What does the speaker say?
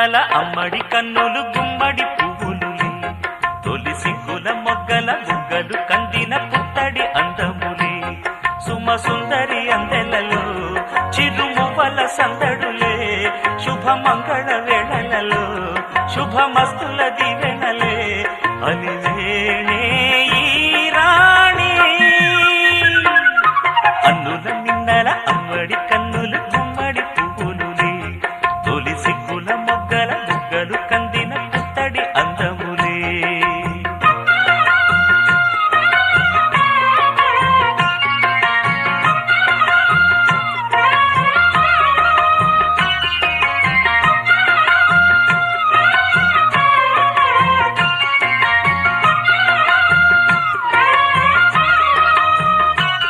మిన్నల అమ్మడి కన్నులు గుమ్మడి పువ్వులులే తొలి సిగ్గుల మొగ్గల బుగ్గలు కందిన పుత్తడి అందములే సుమ సుందరి అందెలలో చిరుమువ్వల సందడులే శుభ మంగళ వేళలలో శుభమస్తుల దివెనలే అలివేణే ఈ రాణి అన్నుల మిన్నల అమ్మడి కన్ను